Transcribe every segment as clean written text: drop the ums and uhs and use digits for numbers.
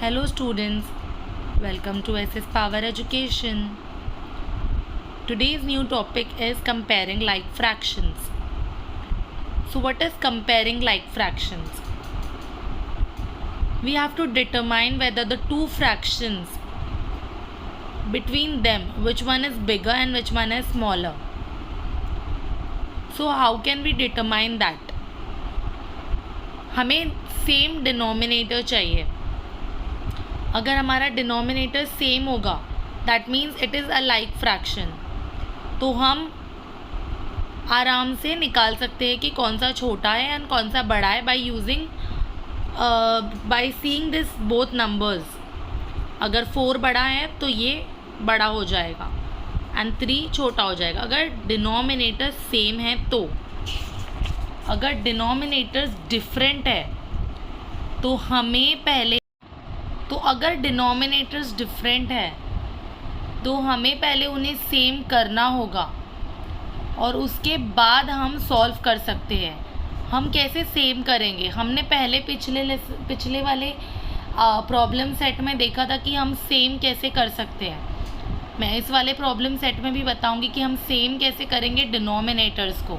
Hello students, welcome to SS Power Education. Today's new topic is comparing like fractions. So what is comparing like fractions? We have to determine whether the two fractions between them, which one is bigger and which one is smaller. So how can we determine that? हमें same denominator चाहिए. अगर हमारा denominator same होगा that means it is a like fraction, तो हम आराम से निकाल सकते हैं कि कौन सा छोटा है एंड कौन सा बड़ा है by seeing this both numbers. अगर 4 बड़ा है तो ये बड़ा हो जाएगा एंड 3 छोटा हो जाएगा. अगर डिनोमिनेटर सेम है तो. अगर डिनोमिनेटर्स डिफरेंट है तो हमें पहले अगर डिनोमिनेटर्स डिफरेंट है तो हमें पहले उन्हें सेम करना होगा और उसके बाद हम सॉल्व कर सकते हैं. हम कैसे सेम करेंगे? हमने पहले पिछले वाले प्रॉब्लम सेट में देखा था कि हम सेम कैसे कर सकते हैं. मैं इस वाले प्रॉब्लम सेट में भी बताऊंगी कि हम सेम कैसे करेंगे डिनोमिनेटर्स को,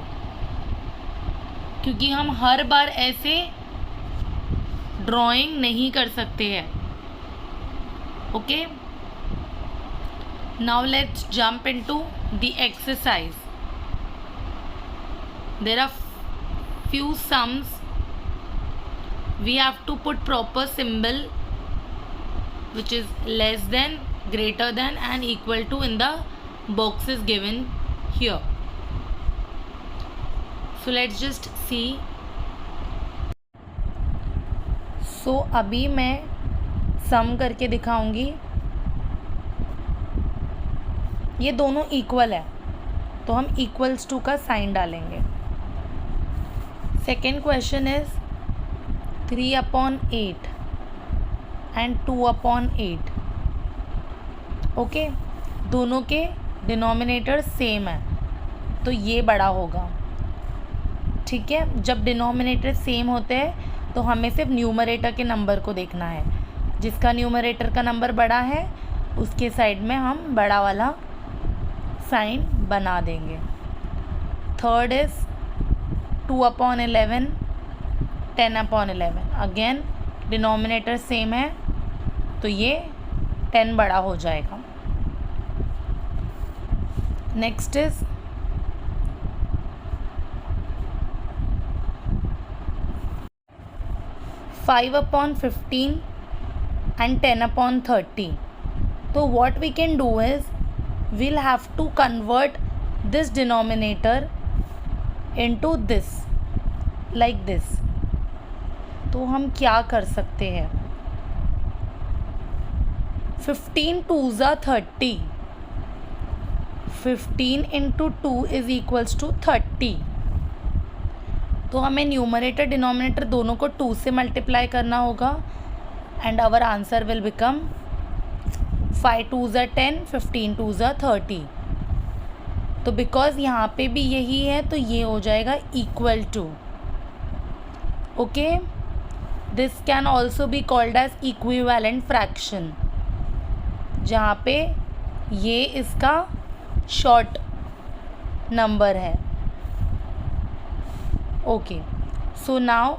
क्योंकि हम हर बार ऐसे ड्राइंग नहीं कर सकते हैं. Okay, now let's jump into the exercise. There are few sums. We have to put proper symbol which is less than, greater than and equal to in the boxes given here. So let's just see. So अभी मैं सम करके दिखाऊंगी. ये दोनों equal है तो हम equals to का साइन डालेंगे. Second question is 3/8 and 2/8. Okay, दोनों के डिनोमिनेटर सेम है तो ये बड़ा होगा. ठीक है, जब डिनोमिनेटर सेम होते हैं तो हमें सिर्फ न्यूमरेटर के नंबर को देखना है. जिसका न्यूमरेटर का नंबर बड़ा है उसके साइड में हम बड़ा वाला साइन बना देंगे. Third is 2/11, 10/11. Again denominator same है तो ये 10 बड़ा हो जाएगा. Next is 5/15 and 10/30. So what we can do is we'll have to convert this denominator into this, like this. तो हम क्या कर सकते हैं? 15 2s are 30. 15 into 2 is equals to 30. तो हमें न्यूमरेटर डिनोमिनेटर दोनों को 2 से मल्टीप्लाई करना होगा and our answer will become 5 2s are 10, 15 2s are 30. तो बिकॉज यहाँ पे भी यही है तो ये हो जाएगा equal to. Okay, this can also be called as equivalent fraction, जहाँ पे ये इसका शॉर्ट नंबर है. Okay, so now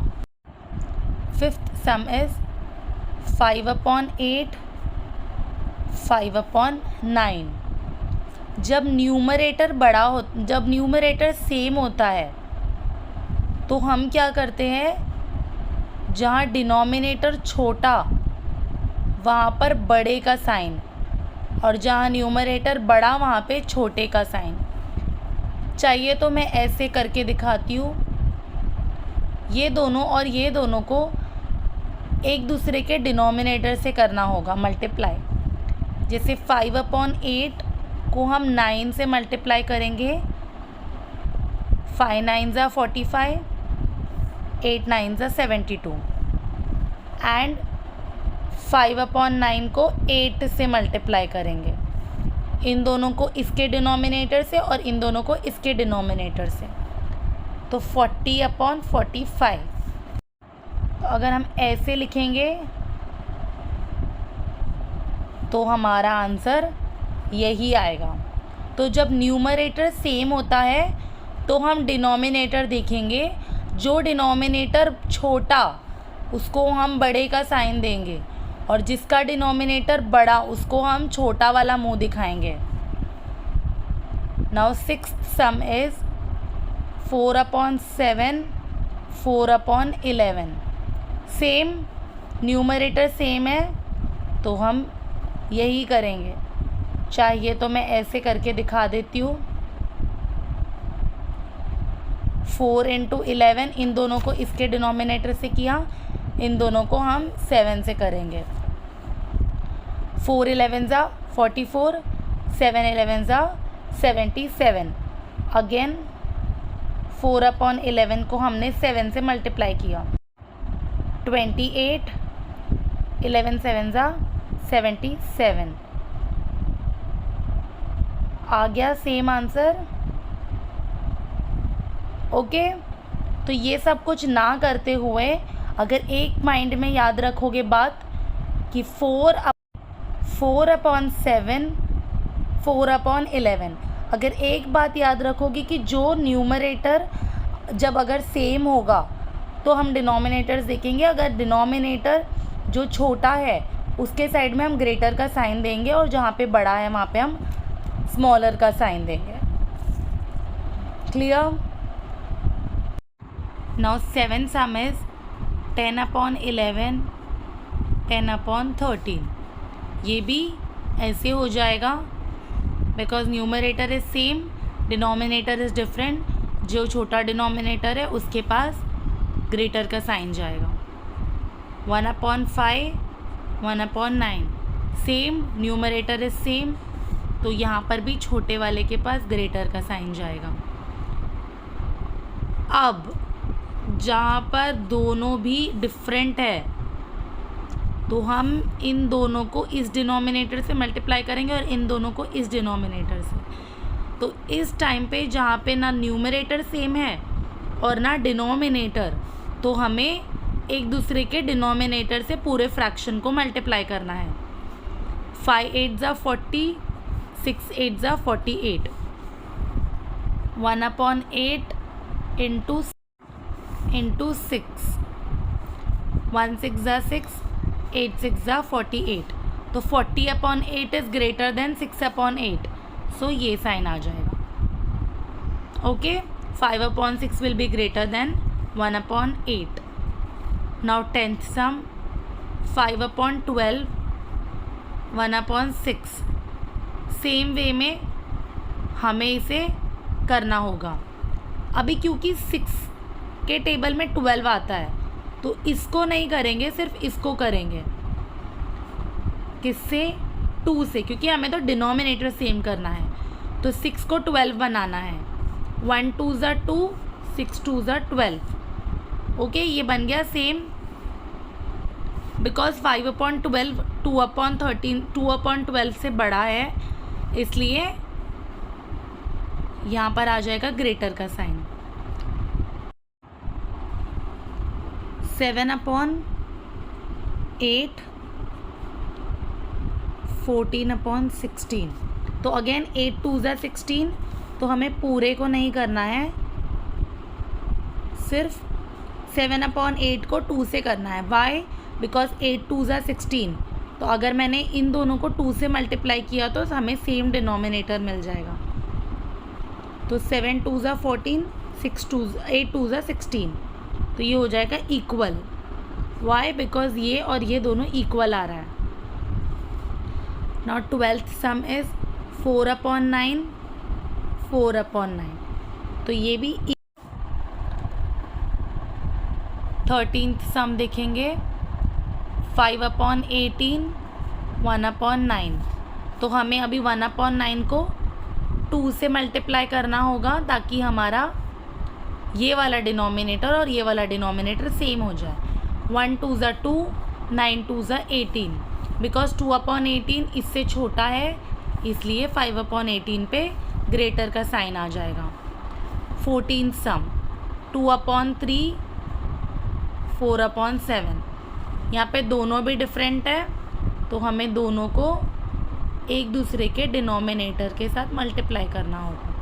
fifth sum is 5/8, 5/9. जब न्यूमरेटर सेम होता है तो हम क्या करते हैं, जहाँ डिनोमिनेटर छोटा वहाँ पर बड़े का साइन और जहाँ न्यूमरेटर बड़ा वहाँ पे छोटे का साइन. चाहिए तो मैं ऐसे करके दिखाती हूँ. ये दोनों और ये दोनों को एक दूसरे के डिनोमिनेटर से करना होगा मल्टीप्लाई. जैसे 5/8 को हम 9 से मल्टीप्लाई करेंगे. 5 9s are 45, 8 9s are 72 and 5/9 को 8 से मल्टीप्लाई करेंगे. इन दोनों को इसके डिनोमिनेटर से और इन दोनों को इसके डिनोमिनेटर से, तो 40/45. तो अगर हम ऐसे लिखेंगे तो हमारा आंसर यही आएगा। तो जब न्यूमरेटर सेम होता है तो हम डिनोमिनेटर देखेंगे, जो डिनोमिनेटर छोटा उसको हम बड़े का साइन देंगे और जिसका डिनोमिनेटर बड़ा उसको हम छोटा वाला मुंह दिखाएंगे। Now sixth some is 4/7 4/11। Same numerator same है तो हम यही करेंगे। चाहिए तो मैं ऐसे करके दिखा देती हूँ। 4 × 11, इन दोनों को इसके डिनोमिनेटर से किया, इन दोनों को हम 7 से करेंगे। 4 11 44, 7 11 77। अगेन 4/11 को हमने 7 से मल्टीप्लाई किया, 28, 11 7 77। आ गया सेम आंसर। ओके, तो ये सब कुछ ना करते हुए अगर एक माइंड में याद रखोगे बात कि 4/7 4/11, अगर एक बात याद रखोगे कि जो न्यूमरेटर जब अगर सेम होगा तो हम डिनोमिनेटर्स देखेंगे, अगर डिनोमिनेटर जो छोटा है उसके साइड में हम ग्रेटर का साइन देंगे और जहाँ पे बड़ा है वहाँ पे हम स्मॉलर का साइन देंगे। Clear? Now 7th some is 10/11 10/13। ये भी ऐसे हो जाएगा because numerator is same, denominator is different. जो छोटा डिनोमिनेटर है उसके पास ग्रेटर का साइन जाएगा। 1/5 1/9, सेम न्यूमरेटर इज सेम, तो यहाँ पर भी छोटे वाले के पास ग्रेटर का साइन जाएगा। अब जहाँ पर दोनों भी डिफरेंट है तो हम इन दोनों को इस डिनोमिनेटर से मल्टीप्लाई करेंगे और इन दोनों को इस डिनोमिनेटर से। तो इस टाइम पे जहाँ पे ना न्यूमरेटर सेम है और ना डिनोमिनेटर, तो हमें एक दूसरे के डिनोमिनेटर से पूरे फ्रैक्शन को मल्टीप्लाई करना है। 5 8 40, 6 8 48, 1/8 into 6, 1 6 6, 8 6 48। तो 40/8 इज ग्रेटर देन 6/8, सो ये साइन आ जाएगा। Okay, 5/6 will be greater than 1/8। Now 10th sum 5/12 1/6। Same way में हमें इसे करना होगा। अभी क्योंकि 6 के टेबल में 12 आता है तो इसको नहीं करेंगे, सिर्फ इसको करेंगे। किससे? 2 से, क्योंकि हमें तो डिनोमिनेटर सेम करना है। तो 6 को 12 बनाना है। 1 2 2, 6 2 12। ओके, ये बन गया सेम। बिकॉज 5/12 2/13 2/12 से बड़ा है, इसलिए यहाँ पर आ जाएगा ग्रेटर का साइन। 7/8 14/16। तो अगेन 8 2 16, तो हमें पूरे को नहीं करना है, सिर्फ 7/8 को 2 से करना है। वाई? बिकॉज 8 2 16, तो अगर मैंने इन दोनों को 2 से मल्टीप्लाई किया तो हमें सेम डिनोमिनेटर मिल जाएगा। तो 7 2 14, 8 2 16, तो ये हो जाएगा इक्वल। वाई? बिकॉज ये और ये दोनों इक्वल आ रहा है। नाउ 12th सम इज 4/9 4/9, तो ये भी। 13th सम देखेंगे 5/18 1/9। तो हमें अभी 1/9 को 2 से मल्टीप्लाई करना होगा ताकि हमारा ये वाला डिनोमिनेटर और ये वाला डिनोमिनेटर सेम हो जाए। 1 2 2, 9 2 18। बिकॉज 2/18 इससे छोटा है, इसलिए 5/18 पे ग्रेटर का साइन आ जाएगा। 14th सम 2/3 4/7। यहाँ पे दोनों भी डिफरेंट है, तो हमें दोनों को एक दूसरे के डिनोमिनेटर के साथ मल्टीप्लाई करना होगा.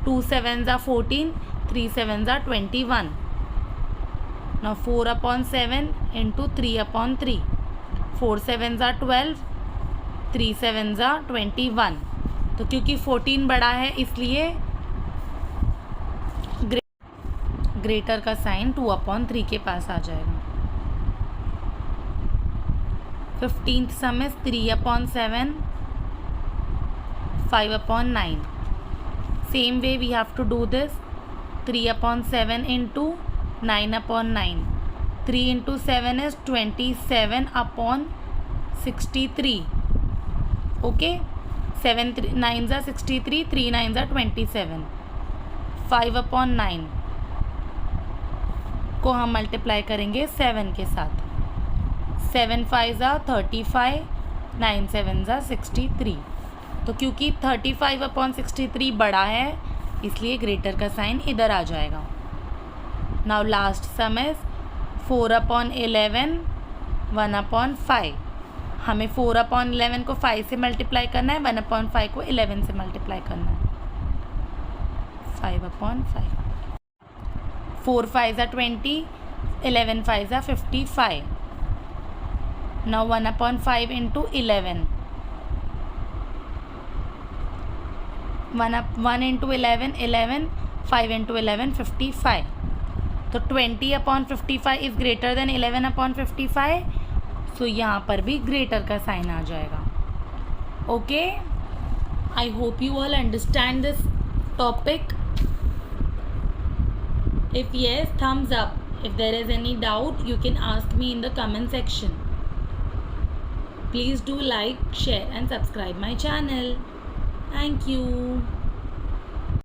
2 7s are 14, 3 7s are 21. Now 4/7 into 3/3. 4 7s are 12, 3 7s are 21. तो क्योंकि 14 बड़ा है इसलिए ग्रेटर का साइन 2/3 के पास आ जाएगा. 15th some is 3/7, 5/9. Same way we have to do this. 3/7 into 9/9. 3 into 7 is 27/63. Okay. 7 9s are 63. 3 9s are 27. 5/9 को हम मल्टीप्लाई करेंगे 7 के साथ. 7 5s are 35. 9 7s are 63. तो क्योंकि 35/63 बड़ा है इसलिए ग्रेटर का साइन इधर आ जाएगा. Now last some is 4/11, 1/5. हमें 4/11 को 5 से मल्टीप्लाई करना है, 1/5 को 11 से मल्टीप्लाई करना है. 5/5. 4 5s are 20, 11 5s are 55. Now 1/5 into 11. 1 into 11, 11. 5 into 11, 55. तो 20/55 इज़ ग्रेटर देन 11/55. सो यहाँ पर भी ग्रेटर का साइन आ जाएगा. Okay, I hope you all understand this topic. If yes, thumbs up. If there is any doubt, you can ask me in the comment section. Please do like, share and subscribe my channel. Thank you.